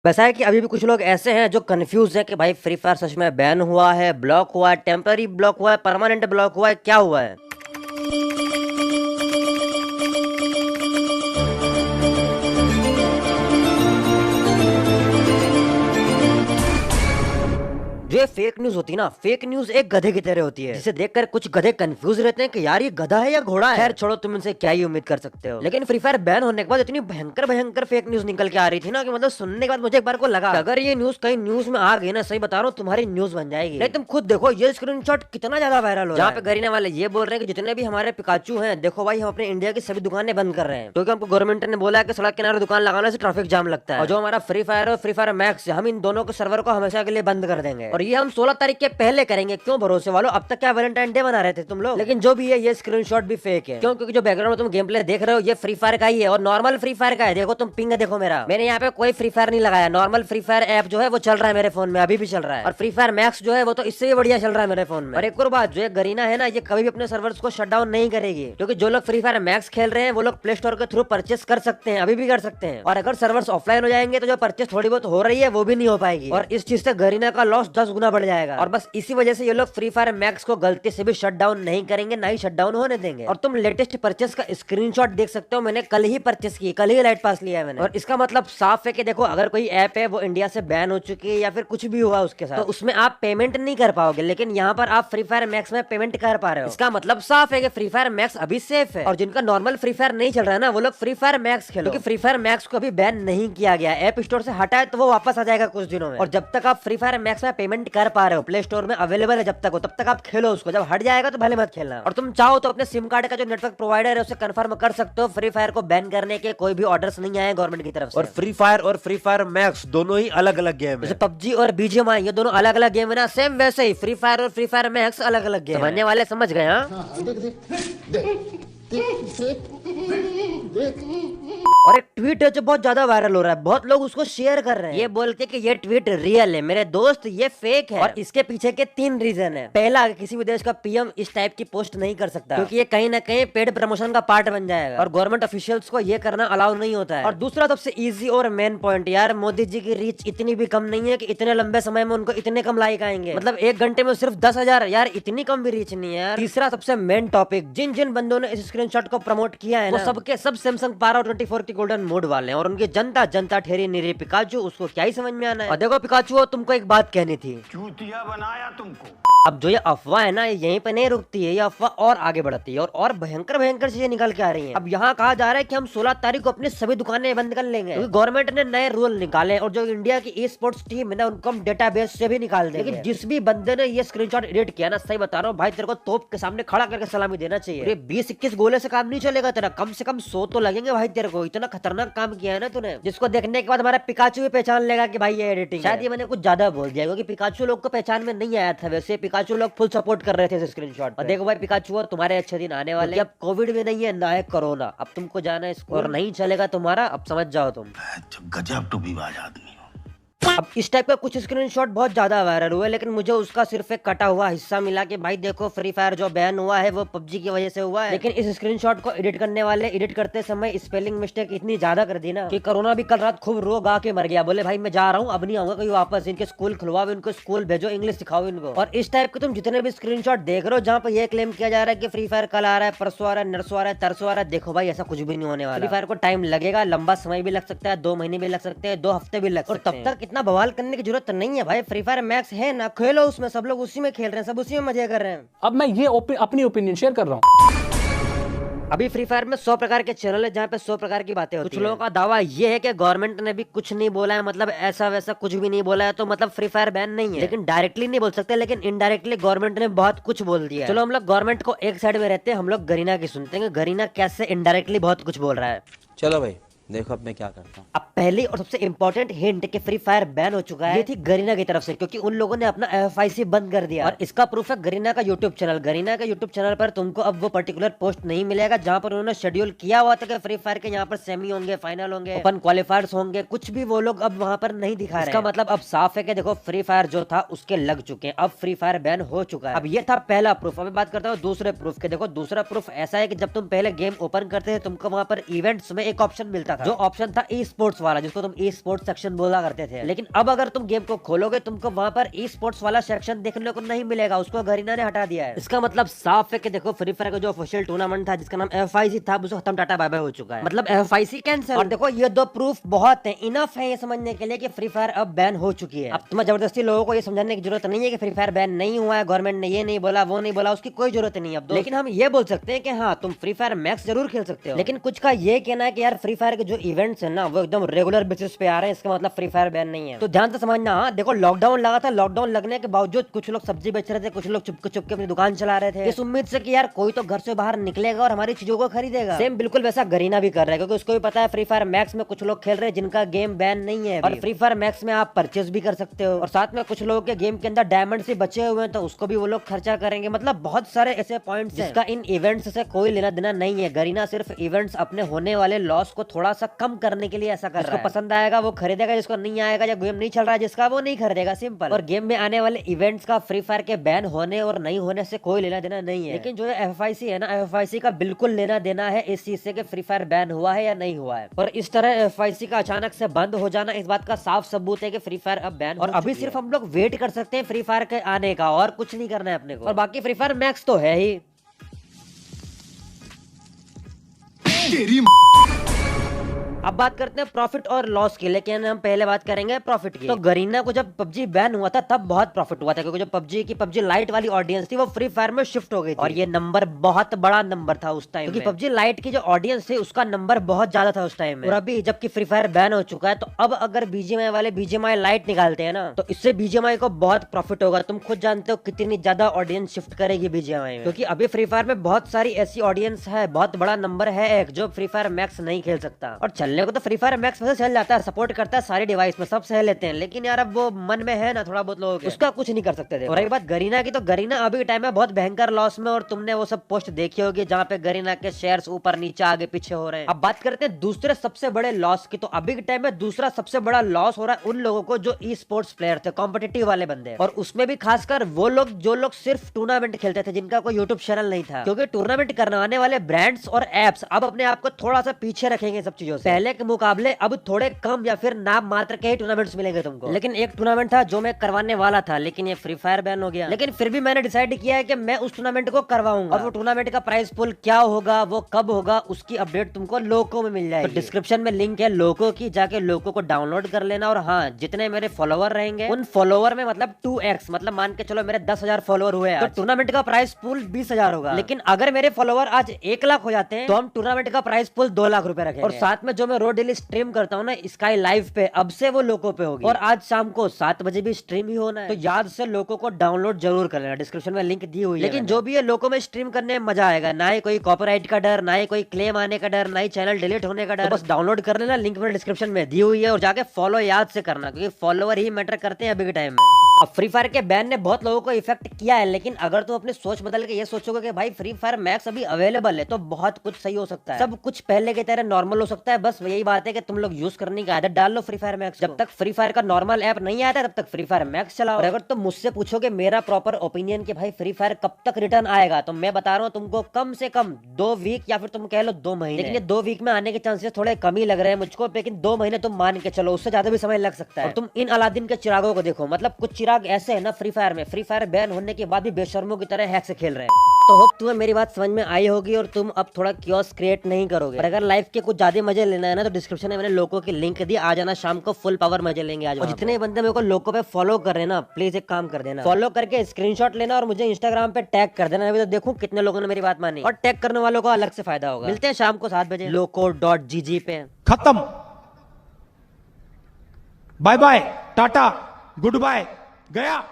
वैसा है कि अभी भी कुछ लोग ऐसे हैं जो कंफ्यूज है कि भाई फ्री फायर सच में बैन हुआ है, ब्लॉक हुआ है, टेम्पररी ब्लॉक हुआ है, परमानेंट ब्लॉक हुआ है, क्या हुआ है। जो ये फेक न्यूज होती है ना, फेक न्यूज एक गधे की तरह होती है जिसे देखकर कुछ गधे कंफ्यूज रहते हैं कि यार ये गधा है या घोड़ा है। खैर छोड़ो, तुम इनसे क्या ही उम्मीद कर सकते हो। लेकिन फ्री फायर बैन होने के बाद इतनी भयंकर भयंकर फेक न्यूज निकल के आ रही थी ना कि मतलब सुनने के बाद मुझे एक बार को लगा अगर ये न्यूज कहीं न्यूज में आ गई ना, सही बता रहा हूँ तुम्हारी न्यूज बन जाएगी। लेकिन तुम खुद देखो ये स्क्रीनशॉट कितना ज्यादा वायरल हो रहा है, जहाँ पे गरीना वाले ये बोल रहे हैं कि जितने भी हमारे पिकाचू हैं, देखो भाई हम अपने इंडिया की सभी दुकानें बंद कर रहे हैं क्योंकि हमको गवर्नमेंट ने बोला है कि सड़क किनारे दुकान लगाने से ट्रैफिक जाम लगता है। और जो हमारा फ्री फायर और फ्री फायर मैक्स, हम इन दोनों के सर्वर को हमेशा के लिए बंद कर देंगे और ये हम 16 तारीख के पहले करेंगे। क्यों भरोसे वालों, अब तक क्या वैलेंटाइन डे बना रहे थे तुम लोग। लेकिन जो भी है ये स्क्रीनशॉट भी फेक है। क्यों? क्योंकि जो बैकग्राउंड में तुम गेम प्ले देख रहे हो ये फ्री फायर का ही है और नॉर्मल फ्री फायर का है। देखो तुम पिंग देखो मेरा, मैंने यहाँ पे कोई फ्री फायर नहीं लगाया। नॉर्मल फ्री फायर ऐप जो है वो चल रहा है मेरे फोन में, अभी भी चल रहा है। और फ्री फायर मैक्स जो है वो तो इससे भी बढ़िया चल रहा है मेरे फोन में। और एक और बात, जो ये गरीना है ना, ये कभी भी अपने सर्वर्स को शट डाउन नहीं करेगी क्योंकि जो लोग फ्री फायर मैक्स खेल रहे हैं वो लोग प्ले स्टोर के थ्रू परचेस कर सकते हैं, अभी भी कर सकते हैं। और अगर सर्वर्स ऑफलाइन हो जाएंगे तो जो परचेस थोड़ी बहुत हो रही है वो भी नहीं हो पाएगी और इस चीज से गरीना का लॉस 10 गुना बढ़ जाएगा। और बस इसी वजह से ये लोग फ्री फायर मैक्स को गलती से भी शट डाउन नहीं करेंगे, ना ही शट डाउन होने देंगे। और तुम लेटेस्ट परचेस का स्क्रीनशॉट देख सकते हो, मैंने कल ही परचेस की, कल ही लाइट पास लिया है मैंने। और इसका मतलब साफ है कि देखो अगर कोई ऐप है वो इंडिया से बैन हो चुकी है या फिर कुछ भी हुआ उसके साथ, तो उसमें आप पेमेंट नहीं कर पाओगे। लेकिन यहाँ पर आप फ्री फायर मैक्स में पेमेंट कर पा रहे हो। इसका मतलब साफ है कि फ्री फायर मैक्स अभी सेफ है। और जिनका नॉर्मल फ्री फायर नहीं चल रहा है ना, वो लोग फ्री फायर मैक्स खेलो क्योंकि फ्री फायर मैक्स को अभी बैन नहीं किया गया। ऐप स्टोर से हटा है तो वो वापस आ जाएगा कुछ दिनों में। और जब तक आप फ्री फायर मैक्स में पेमेंट कर पा रहे हो, प्ले स्टोर में अवेलेबल है जब तक हो, तब तक आप खेलो उसको। जब हट जाएगा तो भले मत खेलना। और तुम चाहो तो अपने सिम कार्ड का जो नेटवर्क प्रोवाइडर है उसे कंफर्म कर सकते हो। फ्री फायर को बैन करने के कोई भी ऑर्डर्स नहीं आए गवर्नमेंट की तरफ से। और फ्री फायर और फ्री फायर मैक्स दोनों ही अलग अलग गेम है। जैसे पबजी और बीजीएमआई ये दोनों अलग अलग गेम है ना, सेम वैसे ही फ्री फायर और फ्री फायर मैक्स अलग अलग गेम। समझने वाले समझ गए। हाँ देख और एक ट्वीट है जो बहुत ज्यादा वायरल हो रहा है, बहुत लोग उसको शेयर कर रहे हैं ये बोल के कि ये ट्वीट रियल है मेरे दोस्त, ये फेक है। और इसके पीछे के 3 रीजन है। पहला, किसी भी देश का पीएम इस टाइप की पोस्ट नहीं कर सकता क्योंकि ये कहीं ना कहीं पेड प्रमोशन का पार्ट बन जाएगा और गवर्नमेंट ऑफिशियल्स को ये करना अलाउ नहीं होता है। और दूसरा सबसे इजी और मेन पॉइंट, यार मोदी जी की रीच इतनी भी कम नहीं है कि इतने लंबे समय में उनको इतने कम लाइक आएंगे। मतलब 1 घंटे में सिर्फ 10,000, यार इतनी कम भी रीच नहीं है यार। तीसरा सबसे मेन टॉपिक, जिन जिन बंदों ने इस स्क्रीनशॉट को प्रमोट किया है वो सबके सब सैमसंग पारा 24 की गोल्डन मोड वाले हैं और उनकी जनता जनता ठहरी निरी पिकाचू, उसको क्या ही समझ में आना है। और देखो पिकाचू, तुमको एक बात कहनी थी, चूतिया बनाया तुमको। अब जो ये अफवाह है ना, ये यहीं पे नहीं रुकती है, ये अफवाह और आगे बढ़ती है और भयंकर भयंकर चीजें निकल के आ रही हैं। अब यहाँ कहा जा रहा है कि हम 16 तारीख को अपनी सभी दुकानें बंद कर लेंगे क्योंकि गवर्नमेंट ने नए रूल निकाले और जो इंडिया की ई स्पोर्ट्स टीम है ना, उनको हम डेटाबेस से भी निकाल देंगे। लेकिन जिस भी बंदे ने ये स्क्रीनशॉट एडिट किया ना, सही बता रहा हूँ भाई, तेरे को तोप के सामने खड़ा करके सलामी देना चाहिए। 20-21 गोले से काम नहीं चलेगा तेरा, कम से कम 100 तो लगेंगे भाई तेरे को। इतना खतरनाक काम किया है ना तूने, जिसको देखने के बाद हमारा पिकाचू भी पहचान लेगा कि भाई ये एडिटिंग। शायद ये मैंने कुछ ज्यादा बोल दिया क्योंकि पिकाचू लोग को पहचान में नहीं आया था। वैसे पिकाचू लोग फुल सपोर्ट कर रहे थे इस स्क्रीनशॉट। और देखो भाई पिकाचू, और तुम्हारे अच्छे दिन आने वाले। अब कोविड भी नहीं है ना है कोरोना, अब तुमको जाना है स्कूल और नहीं चलेगा तुम्हारा, अब समझ जाओ तुम। गजब टूबीबाज आदमी हो। अब इस टाइप का कुछ स्क्रीनशॉट बहुत ज्यादा वायरल हुआ, लेकिन मुझे उसका सिर्फ एक कटा हुआ हिस्सा मिला कि भाई देखो फ्री फायर जो बैन हुआ है वो पबजी की वजह से हुआ है। लेकिन इस स्क्रीनशॉट को एडिट करने वाले एडिट करते समय स्पेलिंग मिस्टेक इतनी ज्यादा कर दी ना कि कोरोना भी कल रात खूब रो गा के मर गया। बोले भाई मैं जा रहा हूँ, अब नहीं आऊंगा कहीं वापस, इनके स्कूल खुलवाओ, इनको स्कूल भेजो, इंग्लिश सिखाओ इनको। और इस टाइप के तुम जितने भी स्क्रीनशॉट देख रहे हो जहाँ पर यह क्लेम किया जा रहा है कि फ्री फायर कल आ रहा है, परसों आ रहा है, नरसों आ रहा है, तरसों आ रहा है, देखो भाई ऐसा कुछ भी नहीं होने वाला। फ्री फायर को टाइम लगेगा, लंबा समय भी लग सकता है, 2 महीने भी लग सकते हैं, 2 हफ्ते भी लग सकते हैं। तब तक इतना बवाल करने की जरूरत नहीं है भाई। फ्री फायर मैक्स है ना, खेलो उसमें, सब लोग उसी में खेल रहे हैं, सब उसी में मजे कर रहे हैं। अब मैं ये अपनी ओपिनियन शेयर कर रहा हूँ। अभी फ्री फायर में 100 प्रकार के चैनल है जहाँ पे 100 प्रकार की बातें होती हैं। कुछ लोगों का दावा ये है कि गवर्नमेंट ने भी कुछ नहीं बोला है, मतलब ऐसा वैसा कुछ भी नहीं बोला है, तो मतलब फ्री फायर बैन नहीं है। लेकिन डायरेक्टली नहीं बोल सकते, लेकिन इनडायरेक्टली गवर्नमेंट ने बहुत कुछ बोल दिया है। चलो हम लोग गवर्नमेंट को एक साइड में रहते हैं, हम लोग गरीना की सुनते हैं, गरीना कैसे इनडायरेक्टली बहुत कुछ बोल रहा है। चलो भाई देखो अब मैं क्या करता हूँ। अब पहली और सबसे इम्पोर्टेंट हिंट कि फ्री फायर बैन हो चुका है, ये थी गरीना की तरफ से, क्योंकि उन लोगों ने अपना FIC बंद कर दिया। और इसका प्रूफ है गरीना का यूट्यूब चैनल। गरीना के यूट्यूब चैनल पर तुमको अब वो पर्टिकुलर पोस्ट नहीं मिलेगा जहाँ पर उन्होंने शेड्यूल किया हुआ था कि फ्री फायर के यहाँ पर सेमी होंगे, फाइनल होंगे, ओपन क्वालिफायर्स होंगे, कुछ भी वो लोग अब वहाँ पर नहीं दिखा रहे। इसका मतलब अब साफ है कि देखो फ्री फायर जो था उसके लग चुके हैं, अब फ्री फायर बैन हो चुका है। अब ये था पहला प्रूफ। अभी बात करता हूँ दूसरे प्रूफ के। देखो दूसरा प्रूफ ऐसा है कि जब तुम पहले गेम ओपन करते थे तुमको वहाँ पर इवेंट्स में एक ऑप्शन मिलता सकता था, जो ऑप्शन था ई स्पोर्ट्स वाला, जिसको तुम ई स्पोर्ट्स सेक्शन बोला करते थे। लेकिन अब अगर तुम गेम को खोलोगे तुमको वहाँ पर ई स्पोर्ट्स वाला सेक्शन देखने को नहीं मिलेगा, उसको गरीना ने हटा दिया है। इसका मतलब साफ है कि देखो फ्री फायर का जो ऑफिशियल टूर्नामेंट था जिसका नाम FIC था वो खत्म, टाटा बाय बाय हो चुका है, मतलब FIC कैंसिल। और देखो ये दो प्रूफ बहुत है, इनफ है ये समझने के लिए कि फ्री फायर अब बैन हो चुकी है। अब तुम्हें जबरदस्ती लोगों को ये समझाने की जरूरत नहीं है कि फ्री फायर बैन नहीं हुआ है, गवर्नमेंट ने ये नहीं बोला वो नहीं बोला, उसकी कोई जरूरत नहीं अब। लेकिन हम ये बोल सकते हैं कि हाँ तुम फ्री फायर मैक्स जरूर खेल सकते हो, लेकिन कुछ का ये कहना है कि यार फ्री फायर के जो इवेंट्स है ना वो एकदम रेगुलर बेसिस पे आ रहे हैं, इसका मतलब फ्री फायर बैन नहीं है। तो ध्यान से समझना। हाँ देखो लॉकडाउन लगा था, लॉकडाउन लगने के बावजूद कुछ लोग सब्जी बेच रहे थे, कुछ लोग चुपके अपनी दुकान चला रहे थे, इस उम्मीद से कि यार कोई तो घर से बाहर निकलेगा और हमारी चीजों को खरीदेगा। सेम बिल्कुल वैसा गरीना भी कर रहा है, क्योंकि उसको भी पता है फ्री फायर मैक्स में कुछ लोग खेल रहे हैं जिनका गेम बैन नहीं है, और फ्री फायर मैक्स में आप परचेज भी कर सकते हो, और साथ में कुछ लोगों के गेम के अंदर डायमंड भी बचे हुए हैं तो उसको भी वो लोग खर्चा करेंगे। मतलब बहुत सारे ऐसे पॉइंट्स हैं जिसका इन इवेंट्स से कोई लेना देना नहीं है। गरीना सिर्फ इवेंट्स अपने होने वाले लॉस को थोड़ा सा कम करने के लिए ऐसा कर रहा है। पसंद आएगा वो खरीदेगा, जिसको नहीं आएगा या गेम नहीं चल रहा है जिसका वो नहीं खरीदेगा, सिंपल। और गेम में आने वाले इवेंट्स का फ्री फायर के बैन होने और नहीं होने से कोई लेना देना नहीं है। लेकिन जो FIC है ना, FIC का बिल्कुल लेना देना है इस चीज से कि फ्री फायर बैन हुआ है या नहीं हुआ है। और इस तरह FIC का अचानक से बंद हो जाना इस बात का साफ सबूत है कि फ्री फायर अब बैन, और अभी सिर्फ हम लोग वेट कर सकते हैं फ्री फायर के आने का, और कुछ नहीं करना है अपने को। और बाकी फ्री फायर मैक्स तो है ही। अब बात करते हैं प्रॉफिट और लॉस की, लेकिन हम पहले बात करेंगे प्रॉफिट की। तो गरीना को जब PUBG बैन हुआ था तब बहुत प्रॉफिट हुआ था, क्योंकि जो PUBG लाइट वाली ऑडियंस थी वो फ्री फायर में शिफ्ट हो गई थी, और ये नंबर बहुत बड़ा नंबर था उस टाइम, क्योंकि PUBG लाइट की जो ऑडियंस थी उसका नंबर बहुत ज्यादा था उस टाइम में। और अभी जबकि फ्री फायर बैन हो चुका है तो अब अगर BGMI वाले BGMI लाइट निकालते हैं ना तो इससे BGMI को बहुत प्रॉफिट होगा। तुम खुद जानते हो कितनी ज्यादा ऑडियंस शिफ्ट करेगी BGMI में, क्योंकि अभी फ्री फायर में बहुत सारी ऐसी ऑडियंस है, बहुत बड़ा नंबर है एक जो फ्री फायर मैक्स नहीं खेल सकता। और चलने को तो फ्री फायर मैक्स वैसे चल जाता है, सपोर्ट करता है सारे डिवाइस में, सब सह लेते हैं, लेकिन यार अब वो मन में है ना थोड़ा बहुत लोगों के, उसका कुछ नहीं कर सकते थे। और एक बात गरीना की, तो गरीना अभी टाइम में बहुत भयंकर लॉस में, और तुमने वो सब पोस्ट देखी होगी जहाँ पे गरीना के शेयर्स ऊपर नीचे आगे पीछे हो रहे हैं। अब बात करते हैं दूसरे सबसे बड़े लॉस की, तो अभी के टाइम में दूसरा सबसे बड़ा लॉस हो रहा है उन लोगों को जो ई स्पोर्ट्स प्लेयर थे, कॉम्पिटिटिव वाले बंदे, और उसमें भी खासकर वो लोग जो लोग सिर्फ टूर्नामेंट खेलते थे, जिनका कोई यूट्यूब चैनल नहीं था, क्योंकि टूर्नामेंट करवाने वाले ब्रांड्स और एप्स अब अपने आप को थोड़ा सा पीछे रखेंगे सब चीजों से। पहले के मुकाबले अब थोड़े कम या फिर नाम मात्र के ही टूर्नामेंट्स मिलेंगे तुमको। लेकिन एक टूर्नामेंट था जो मैं करवाने वाला था, लेकिन ये फ्री फायर बैन हो गया, लेकिन फिर भी मैंने डिसाइड किया है कि मैं उस टूर्नामेंट को करवाऊंगा। और वो टूर्नामेंट का प्राइस पुल क्या होगा, वो कब होगा, उसकी अपडेट तुमको लोको में मिल जाएगी। तो डिस्क्रिप्शन में लिंक है लोको की, जाके लोको को डाउनलोड कर लेना। और हाँ, जितने मेरे फॉलोवर रहेंगे उन फॉलोवर में मतलब 2x, मतलब मान के चलो मेरे 10,000 फॉलोवर हुए तो टूर्नामेंट का प्राइस पुल 20,000 होगा। लेकिन अगर मेरे फॉलोवर आज 1 लाख हो जाते हैं तो हम टूर्नामेंट का प्राइस पुल 2 लाख रुपए रखेंगे। और साथ में जो मैं रोज डेली स्ट्रीम करता हूँ ना स्काई लाइव पे, अब से वो लोको पे होगी, और आज शाम को 7 बजे भी स्ट्रीम ही होना है। तो याद से लोको को डाउनलोड जरूर कर लेना, डिस्क्रिप्शन में लिंक दी हुई है। लेकिन जो भी है लोको में स्ट्रीम करने में मजा आएगा, ना ही कोई कॉपीराइट का डर, ना ही कोई क्लेम आने का डर, ना ही चैनल डिलीट होने का डर। तो बस डाउनलोड कर लेना, लिंक में डिस्क्रिप्शन में दी हुई है, और जाके फॉलो याद से करना, क्योंकि फॉलोवर ही मैटर करते हैं अभी के टाइम में। अब फ्री फायर के बैन ने बहुत लोगों को इफेक्ट किया है, लेकिन अगर तुम अपनी सोच बदल के ये सोचोगे कि भाई फ्री फायर मैक्स अभी अवेलेबल है तो बहुत कुछ सही हो सकता है, सब कुछ पहले की तरह नॉर्मल हो सकता है। बस यही बात है कि तुम लोग यूज करने की आदत डाल लो फ्री फायर मैक्स। जब तक फ्री फायर का नॉर्मल ऐप नहीं आता तब तक फ्री फायर मैक्स चलाओ। और अगर तुम मुझसे पूछोगे मेरा प्रॉपर ओपिनियन कि भाई फ्री फायर कब तक रिटर्न आएगा, तो मैं बता रहा हूँ तुमको कम से कम 2 वीक या फिर तुम कह लो 2 महीने। लेकिन ये 2 वीक में आने के चांसेस थोड़े कम ही लग रहे हैं मुझको, लेकिन 2 महीने तुम मान के चलो, उससे ज्यादा भी समय लग सकता है। और तुम इन अलादीन के चिरागों को देखो, मतलब कुछ चिराग ऐसे है ना फ्री फायर में, फ्री फायर बैन होने के बाद भी बेशर्मों की तरह हैक से खेल रहे हैं। तो होप तुम्हें मेरी बात समझ में आई होगी और तुम अब थोड़ा क्योस क्रिएट नहीं करोगे। और अगर लाइफ के कुछ ज्यादा मजे लेना है ना तो डिस्क्रिप्शन में मैंने लोको की लिंक दी, आ जाना शाम को, फुल पावर मजे लेंगे आज। और जितने बंदे मेरे को लोको पे फॉलो कर रहे हैं ना, प्लीज एक काम कर देना, फॉलो करके स्क्रीनशॉट लेना और मुझे इंस्टाग्राम पे टैग कर देना, अभी तो देखूं कितने लोगों ने मेरी बात मानी। और टैग करने वालों को अलग से फायदा होगा। मिलते हैं शाम को 7 बजे loco.gg पे। खत्म, बाय बाय, टाटा, गुड बाय, गया।